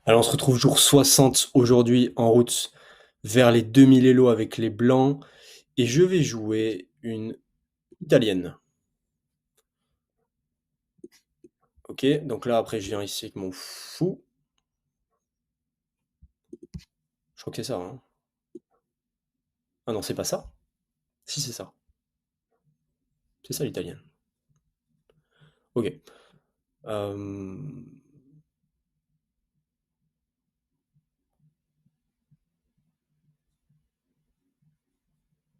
Alors on se retrouve jour 60 aujourd'hui en route vers les 2000 Elo avec les blancs et je vais jouer une italienne. Ok, donc là après je viens ici avec mon fou. Je crois que c'est ça, hein. Ah non, c'est pas ça. Si c'est ça. C'est ça l'italienne. Ok. Euh,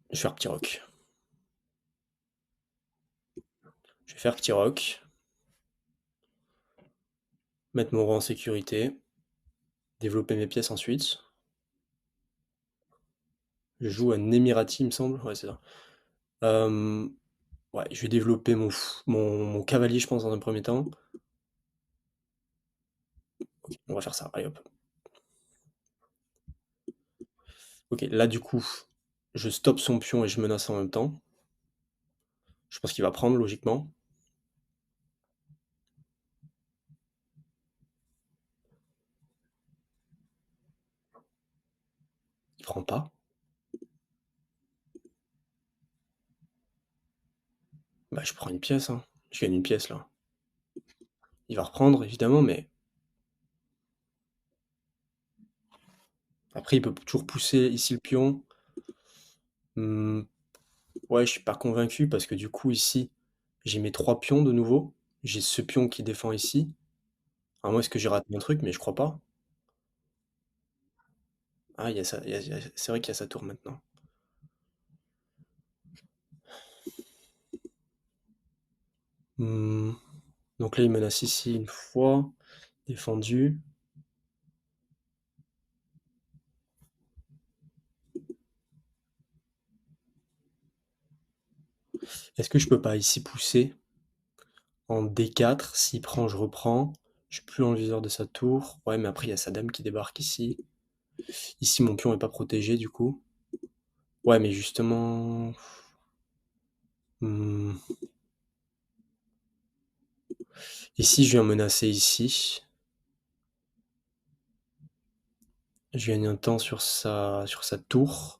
Je vais faire petit roc. Je vais faire petit roc. Mettre mon roi en sécurité. Développer mes pièces ensuite. Je joue un Emirati, il me semble. Ouais, c'est ça. Euh, ouais, je vais développer mon cavalier, je pense, dans un premier temps. Ok, on va faire ça. Allez hop. Ok, là du coup, je stoppe son pion et je menace en même temps. Je pense qu'il va prendre logiquement. Il prend pas. Bah je prends une pièce, hein. Je gagne une pièce là. Il va reprendre évidemment, mais après il peut toujours pousser ici le pion. Hmm, ouais, je suis pas convaincu parce que du coup ici, j'ai mes trois pions de nouveau. J'ai ce pion qui défend ici. À moins est-ce que j'ai raté un truc, mais je crois pas. Ah, il y a ça, c'est vrai qu'il y a sa tour maintenant. Hmm, donc là, il menace ici une fois. Défendu. Est-ce que je peux pas ici pousser en D4? S'il prend, je reprends. Je suis plus dans le viseur de sa tour. Ouais, mais après, il y a sa dame qui débarque ici. Ici, mon pion est pas protégé, du coup. Ouais, mais justement... hmm, ici, je viens menacer ici. Je gagne un temps sur sa tour.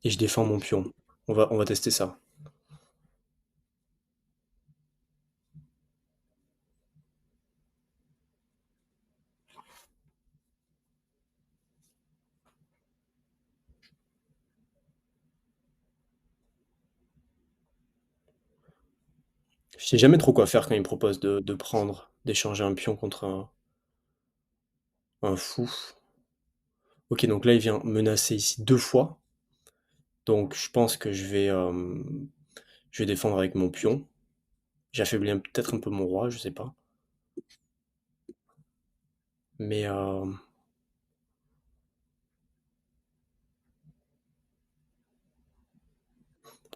Et je défends mon pion. On va tester ça. Je sais jamais trop quoi faire quand il me propose de prendre, d'échanger un pion contre un fou. Ok, donc là, il vient menacer ici deux fois. Donc, je pense que je vais défendre avec mon pion. J'affaiblis peut-être un peu mon roi, je sais pas. Mais en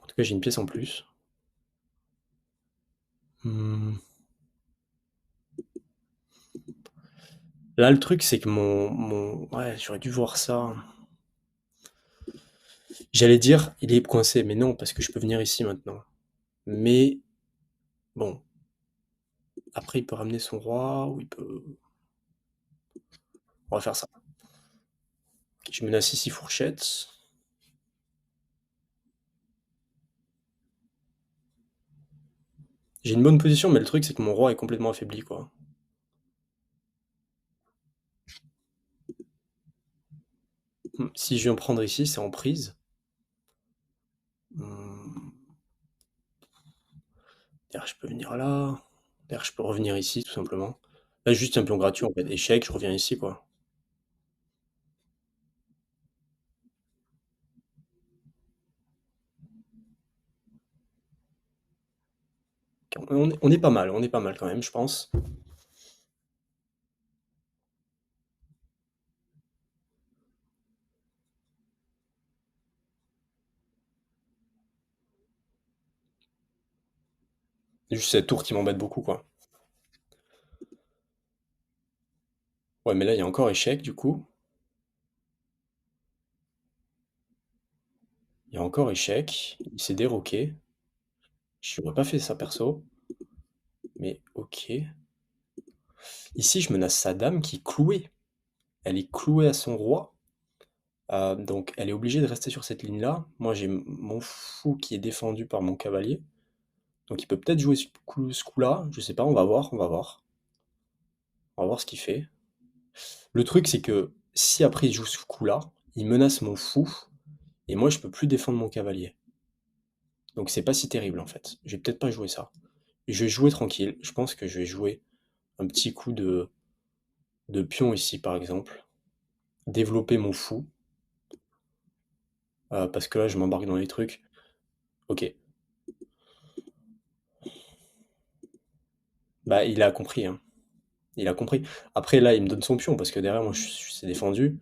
tout cas, j'ai une pièce en plus. Hmm. Là, le truc, c'est que Ouais, j'aurais dû voir ça. J'allais dire, il est coincé, mais non, parce que je peux venir ici maintenant. Mais bon, après, il peut ramener son roi, ou il peut... On va faire ça. Je menace ici fourchette. J'ai une bonne position, mais le truc, c'est que mon roi est complètement affaibli, quoi. Si je viens prendre ici, c'est en prise. Hmm. D'ailleurs, je peux venir là. D'ailleurs, je peux revenir ici, tout simplement. Là, juste un pion gratuit, en fait. Échec, je reviens ici, quoi. On est pas mal, on est pas mal quand même, je pense. C'est juste cette tour qui m'embête beaucoup, quoi. Ouais, mais là, il y a encore échec, du coup. Il y a encore échec. Il s'est déroqué. Je n'aurais pas fait ça, perso. Mais ok. Ici, je menace sa dame qui est clouée. Elle est clouée à son roi. Donc elle est obligée de rester sur cette ligne-là. Moi, j'ai mon fou qui est défendu par mon cavalier. Donc il peut peut-être jouer ce coup-là. Je sais pas, on va voir, on va voir. On va voir ce qu'il fait. Le truc, c'est que si après il joue ce coup-là, il menace mon fou. Et moi, je peux plus défendre mon cavalier. Donc c'est pas si terrible en fait. Je vais peut-être pas jouer ça. Je vais jouer tranquille. Je pense que je vais jouer un petit coup de pion ici par exemple. Développer mon fou. Parce que là, je m'embarque dans les trucs. Ok. Bah, il a compris, hein. Il a compris. Après, là, il me donne son pion, parce que derrière, moi, c'est défendu.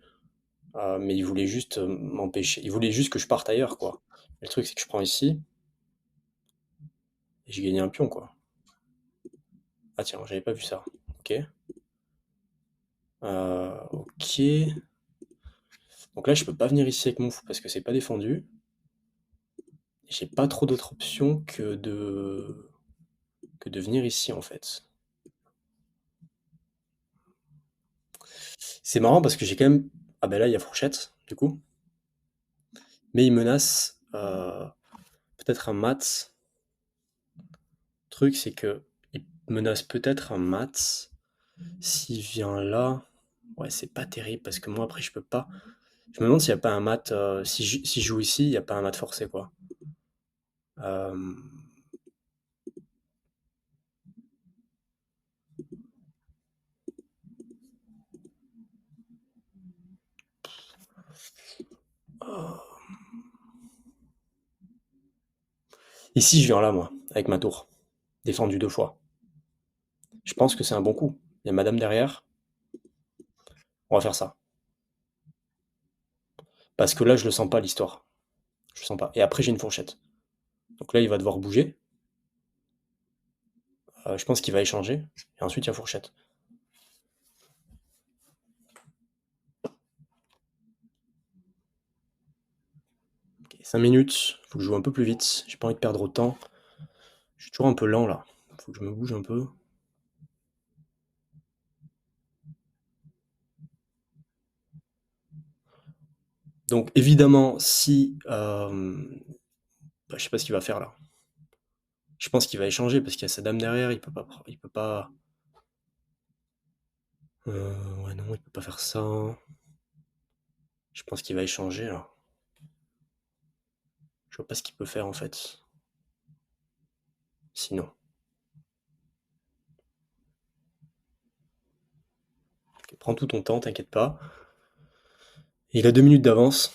Mais il voulait juste m'empêcher. Il voulait juste que je parte ailleurs, quoi. Le truc, c'est que je prends ici, et j'ai gagné un pion, quoi. Ah tiens, j'avais pas vu ça. Ok. Ok. Donc là, je peux pas venir ici avec mon fou, parce que c'est pas défendu. J'ai pas trop d'autres options que de venir ici, en fait. C'est marrant, parce que j'ai quand même... Ah ben là, il y a fourchette, du coup. Mais il menace peut-être un mat. Le truc, c'est que il menace peut-être un mat. S'il vient là, ouais, c'est pas terrible parce que moi après je peux pas. Je me demande s'il n'y a pas un mat. Si je joue ici, il n'y a pas un mat forcé quoi. Euh, oh. Ici, je viens là moi, avec ma tour, défendu 2 fois. Je pense que c'est un bon coup. Il y a madame derrière. On va faire ça. Parce que là, je le sens pas l'histoire. Je le sens pas. Et après, j'ai une fourchette. Donc là, il va devoir bouger. Je pense qu'il va échanger. Et ensuite, il y a fourchette. Ok, 5 minutes. Faut que je joue un peu plus vite. J'ai pas envie de perdre autant. Je suis toujours un peu lent là. Faut que je me bouge un peu. Donc évidemment, si... bah, je sais pas ce qu'il va faire là. Je pense qu'il va échanger parce qu'il y a sa dame derrière, il peut pas... Il peut pas... ouais non, il peut pas faire ça. Je pense qu'il va échanger là. Je vois pas ce qu'il peut faire en fait. Sinon. Ok, prends tout ton temps, t'inquiète pas. Il a 2 minutes d'avance.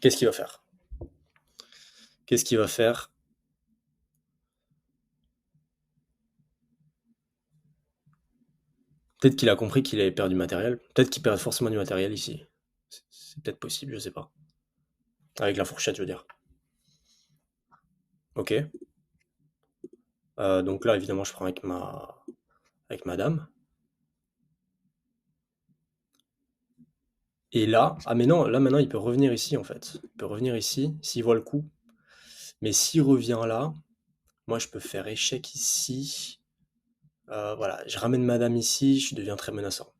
Qu'est-ce qu'il va faire? Qu'est-ce qu'il va faire? Peut-être qu'il a compris qu'il avait perdu du matériel. Peut-être qu'il perd forcément du matériel ici. C'est peut-être possible, je sais pas. Avec la fourchette, je veux dire. Ok. Donc là, évidemment, je prends avec ma dame. Et là, ah mais non, là maintenant, il peut revenir ici en fait. Il peut revenir ici s'il voit le coup. Mais s'il revient là, moi, je peux faire échec ici. Voilà, je ramène madame ici, je deviens très menaçant.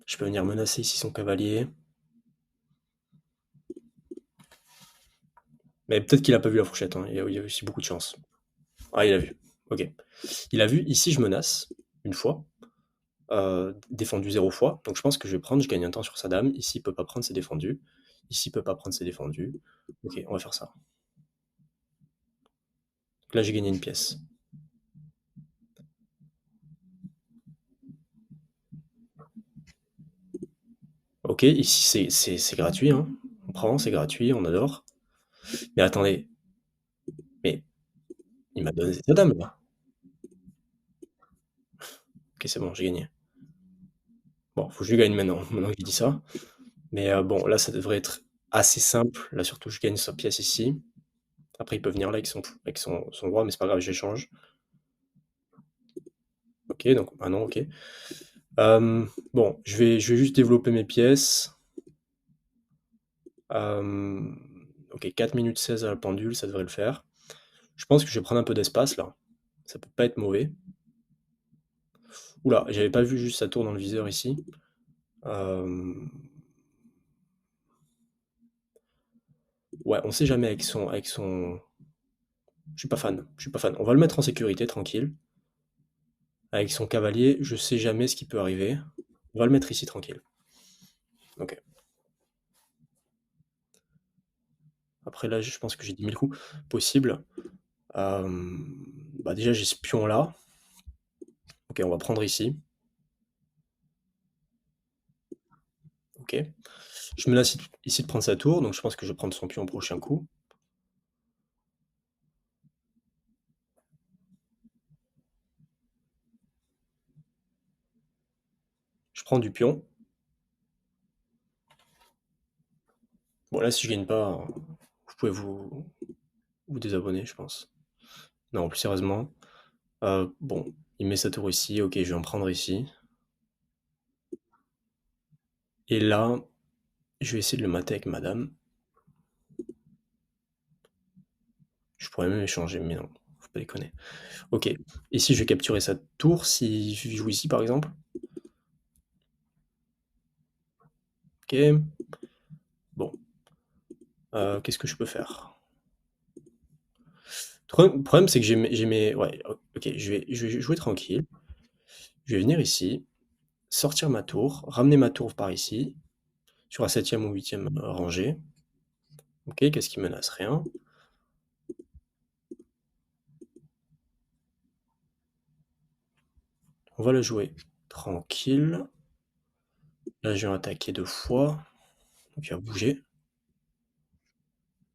Je peux venir menacer ici son cavalier. Mais peut-être qu'il a pas vu la fourchette, hein. Il y a aussi beaucoup de chance. Ah, il a vu. Ok. Il a vu, ici je menace, une fois. Défendu 0 fois. Donc je pense que je vais prendre, je gagne un temps sur sa dame. Ici il peut pas prendre, c'est défendu. Ici il peut pas prendre, c'est défendu. Ok, on va faire ça. Donc là j'ai gagné une pièce. Ok, ici c'est gratuit, hein. On prend, c'est gratuit, on adore. Mais attendez, mais il m'a donné sa dame là. Ok, c'est bon, j'ai gagné. Bon, faut que je gagne maintenant, maintenant que j'ai dit ça. Mais bon, là, ça devrait être assez simple. Là, surtout, je gagne sa pièce ici. Après, il peut venir là avec son roi, mais c'est pas grave, j'échange. OK, donc ah non, OK. Bon, je vais juste développer mes pièces. OK, 4 minutes 16 à la pendule, ça devrait le faire. Je pense que je vais prendre un peu d'espace là. Ça peut pas être mauvais. Ouh là, j'avais pas vu juste sa tour dans le viseur ici. Hem, ouais, on sait jamais avec son je suis pas fan, je suis pas fan. On va le mettre en sécurité, tranquille. Avec son cavalier, je sais jamais ce qui peut arriver. On va le mettre ici tranquille. OK. Après là, je pense que j'ai 10 000 coups possibles. Bah, déjà j'ai ce pion là. OK, on va prendre ici. OK. Je menace ici de prendre sa tour, donc je pense que je vais prendre son pion au prochain coup. Je prends du pion. Bon là, si je gagne pas, vous pouvez vous désabonner, je pense. Non, plus sérieusement. Bon, il met sa tour ici. OK, je vais en prendre ici. Et là, je vais essayer de le mater avec madame. Je pourrais même échanger, mais non, faut pas déconner. OK. Ici, je vais capturer sa tour si je joue ici, par exemple. OK. Bon. Qu'est-ce que je peux faire? Le problème, c'est que j'ai mes ouais, OK, je vais jouer tranquille. Je vais venir ici, sortir ma tour, ramener ma tour par ici, sur la septième ou huitième rangée. OK, qu'est-ce qui menace? Rien. On va le jouer tranquille. Là, je viens attaquer 2 fois, donc il va bouger.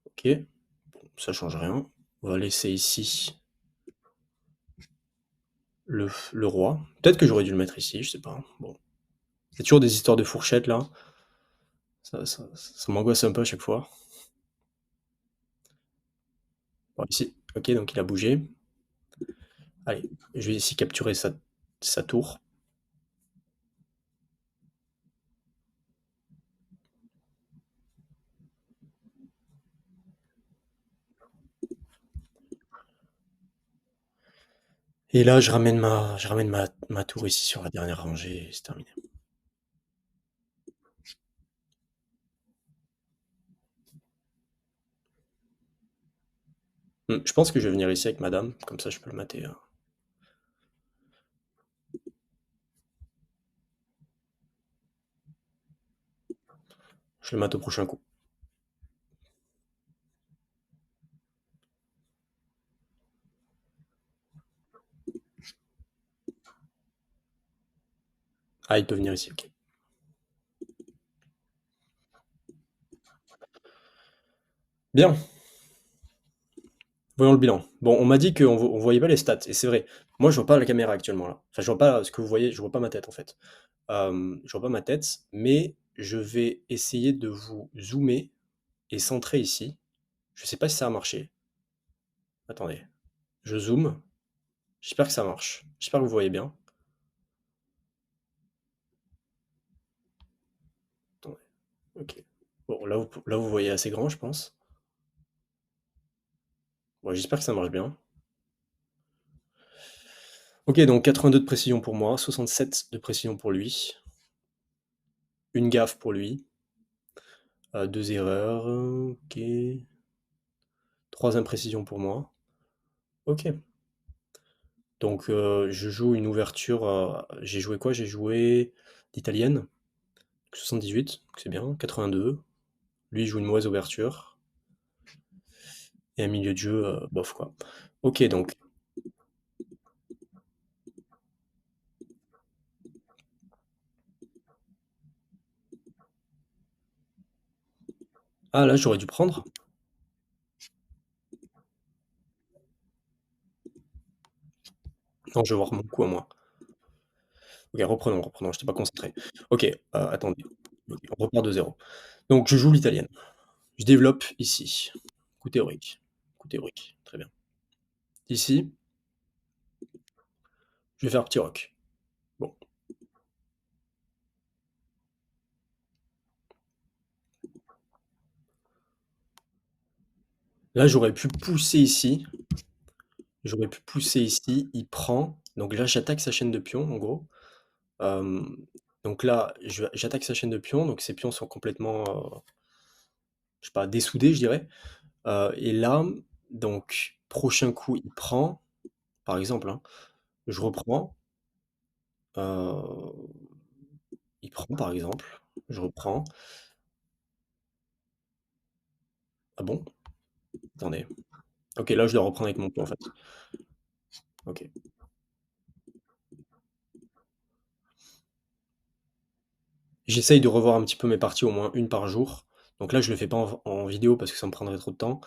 OK, bon, ça change rien. On va laisser ici le roi. Peut-être que j'aurais dû le mettre ici, je sais pas. Bon, c'est toujours des histoires de fourchette là. Ça m'angoisse un peu à chaque fois. Bon, ici, OK, donc il a bougé. Allez, je vais ici capturer sa tour. Et là, je ramène ma tour ici sur la dernière rangée, et c'est terminé. Je pense que je vais venir ici avec madame, comme ça je peux le mater. Je le mate au prochain coup. Ah, il peut venir ici, ok. Bien, voyons le bilan. Bon, on m'a dit qu'on voyait pas les stats, et c'est vrai. Moi, je vois pas la caméra actuellement là. Enfin, je vois pas ce que vous voyez, je vois pas ma tête en fait. Je vois pas ma tête, mais je vais essayer de vous zoomer et centrer ici. Je sais pas si ça a marché. Attendez, je zoome. J'espère que ça marche. J'espère que vous voyez bien. Attendez, ok. Bon, là vous voyez assez grand, je pense. Bon, j'espère que ça marche bien. Ok, donc 82 de précision pour moi, 67 de précision pour lui. Une gaffe pour lui. Deux erreurs. Ok. Trois imprécisions pour moi. Ok. Donc je joue une ouverture. J'ai joué quoi? J'ai joué l'italienne. 78, donc c'est bien. 82. Lui il joue une mauvaise ouverture. Et un milieu de jeu, bof quoi. Ok, donc. Ah là, j'aurais dû prendre. Non, je vais voir mon coup à moi. Ok, reprenons, j'étais pas concentré. Ok, attendez. Ok, on repart de zéro. Donc je joue l'italienne. Je développe ici. Coup théorique. Coup théorique. Très bien. Ici, je vais faire petit roc. Bon. Là, j'aurais pu pousser ici. J'aurais pu pousser ici. Il prend. Donc là, j'attaque sa chaîne de pions, en gros. Euh, donc là, j'attaque sa chaîne de pions. Donc ces pions sont complètement, je sais pas, dessoudés, je dirais. Et là, donc, prochain coup, il prend. Par exemple, hein, je reprends. euh, il prend, par exemple. Je reprends. Ah bon? Attendez. Ok, là, je dois reprendre avec mon pion, en fait. Ok. J'essaye de revoir un petit peu mes parties, au moins une par jour. Donc là, je le fais pas en vidéo parce que ça me prendrait trop de temps.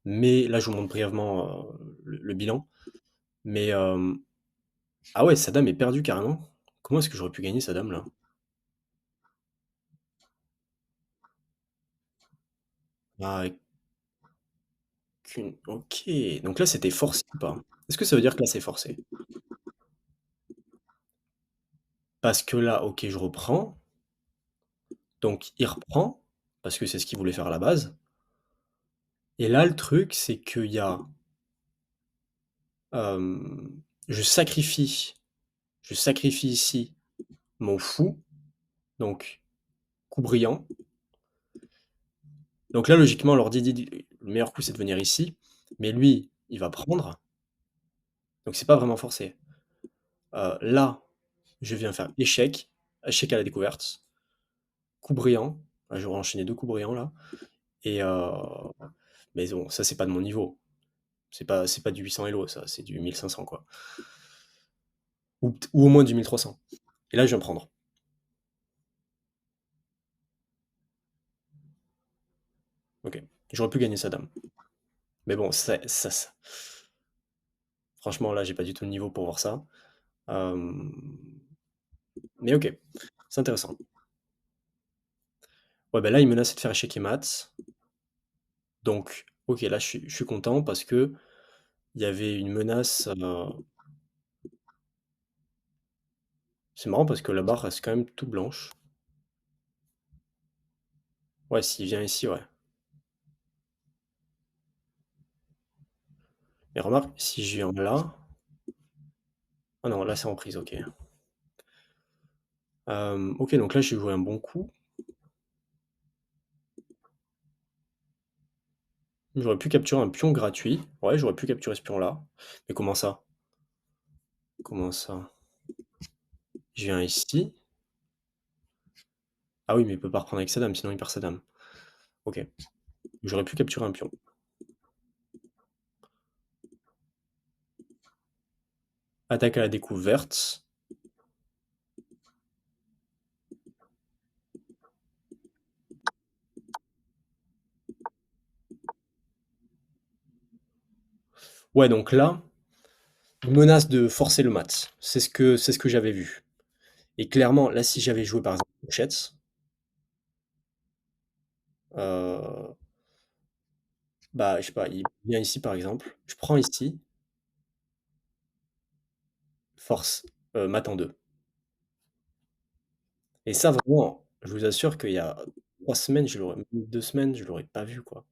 Mais là, je vous montre brièvement le bilan. Mais ah ouais, sa dame est perdue carrément. Comment est-ce que j'aurais pu gagner sa dame là? Ah, avec Ok. Donc là, c'était forcé ou pas? Est-ce que ça veut dire que là, c'est forcé? Parce que là, ok, je reprends. Donc il reprend. Parce que c'est ce qu'il voulait faire à la base. Et là, le truc, c'est qu'il y a. euh, je sacrifie. Je sacrifie ici mon fou. Donc coup brillant. Donc là, logiquement, leur dit le meilleur coup, c'est de venir ici. Mais lui, il va prendre. Donc c'est pas vraiment forcé. Là, je viens faire échec. Échec à la découverte. Coup brillant. Ah, j'aurais enchaîné deux coups brillants là. Et mais bon, ça, c'est pas de mon niveau. C'est pas du 800 Elo, ça. C'est du 1500, quoi. Ou au moins du 1300. Et là, je viens prendre. Ok. J'aurais pu gagner sa dame. Mais bon, franchement, là, j'ai pas du tout le niveau pour voir ça. Euh, Mais ok. C'est intéressant. Ouais, bah là, il menace de faire échec et mat. Donc, ok, là, je suis content parce que il y avait une menace. C'est marrant parce que la barre reste quand même toute blanche. Ouais, s'il vient ici, ouais. Mais remarque, si je viens là. Ah non, là, c'est en prise, ok. Ok, donc là, j'ai joué un bon coup. J'aurais pu capturer un pion gratuit. Ouais, j'aurais pu capturer ce pion-là. Mais comment ça? Comment ça? Je viens ici. Ah oui, mais il peut pas reprendre avec sa dame, sinon il perd sa dame. Ok. J'aurais pu capturer un pion. Attaque à la découverte. Ouais, donc là, menace de forcer le mat. C'est ce que j'avais vu. Et clairement, là, si j'avais joué par exemple Pochette, euh, bah, je sais pas, il vient ici par exemple, je prends ici, force, mat en 2. Et ça, vraiment, je vous assure qu'il y a 3 semaines, même 2 semaines, je l'aurais pas vu, quoi.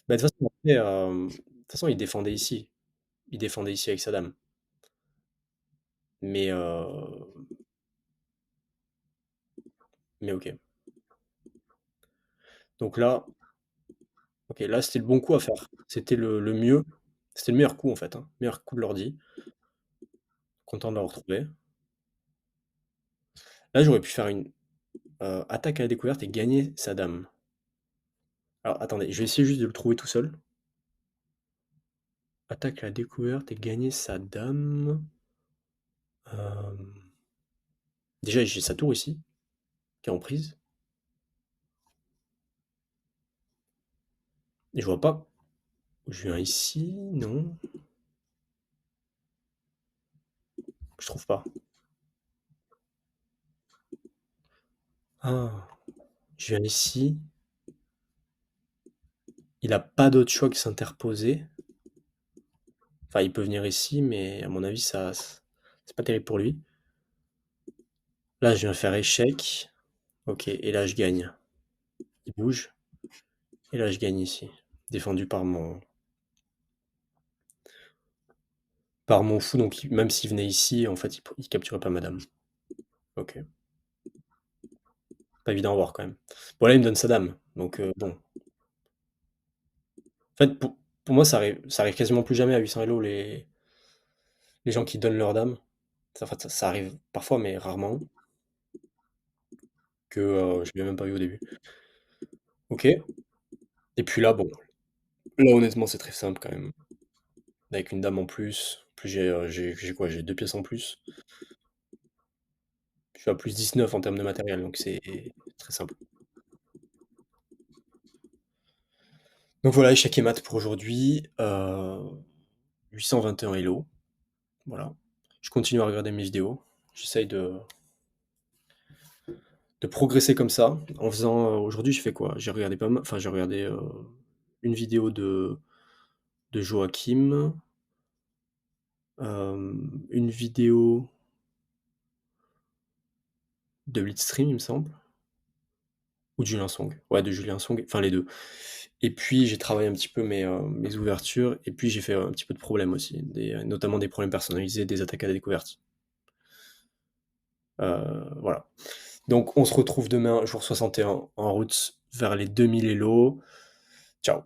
Bah, de toute façon, après, de toute façon, il défendait ici. Il défendait ici avec sa dame. Mais, mais ok. Donc là, ok, là, c'était le bon coup à faire. C'était le mieux. C'était le meilleur coup, en fait, hein. Meilleur coup de l'ordi. Content de l'avoir retrouvé. Là, j'aurais pu faire une attaque à la découverte et gagner sa dame. Alors, attendez, je vais essayer juste de le trouver tout seul. Attaque à la découverte et gagner sa dame. Euh, Déjà, j'ai sa tour ici, qui est en prise. Et je vois pas. Je viens ici, non. Je trouve pas. Ah, je viens ici. Il a pas d'autre choix que s'interposer. Enfin, il peut venir ici, mais à mon avis, ça, c'est pas terrible pour lui. Là, je viens faire échec. Ok, et là, je gagne. Il bouge. Et là, je gagne ici. Défendu par mon fou. Donc, même s'il venait ici, en fait, il capturait pas madame. Ok. Pas évident à voir quand même. Bon, là, il me donne sa dame. Donc, bon. En fait, pour moi, ça arrive quasiment plus jamais à 800 Elo, les gens qui donnent leur dame. En fait, ça arrive parfois, mais rarement. Que je l'ai même pas vu au début. Ok. Et puis là, bon. Là, honnêtement, c'est très simple quand même. Avec une dame en plus. Plus j'ai quoi? J'ai deux pièces en plus. Je suis à plus 19 en termes de matériel, donc c'est très simple. Donc voilà, échec et mat pour aujourd'hui. 821 Elo. Voilà. Je continue à regarder mes vidéos. J'essaye de progresser comme ça. En faisant. Aujourd'hui, j'ai fait quoi? J'ai regardé pas mal. Enfin, j'ai regardé une vidéo de Joachim. Une vidéo de Blitzstream, il me semble. Ou de Julien Song. Ouais, de Julien Song. Enfin, les deux. Et puis, j'ai travaillé un petit peu mes ouvertures. Et puis, j'ai fait un petit peu de problèmes aussi. Notamment des problèmes personnalisés, des attaques à la découverte. Voilà. Donc, on se retrouve demain, jour 61, en route vers les 2000 Elo. Ciao.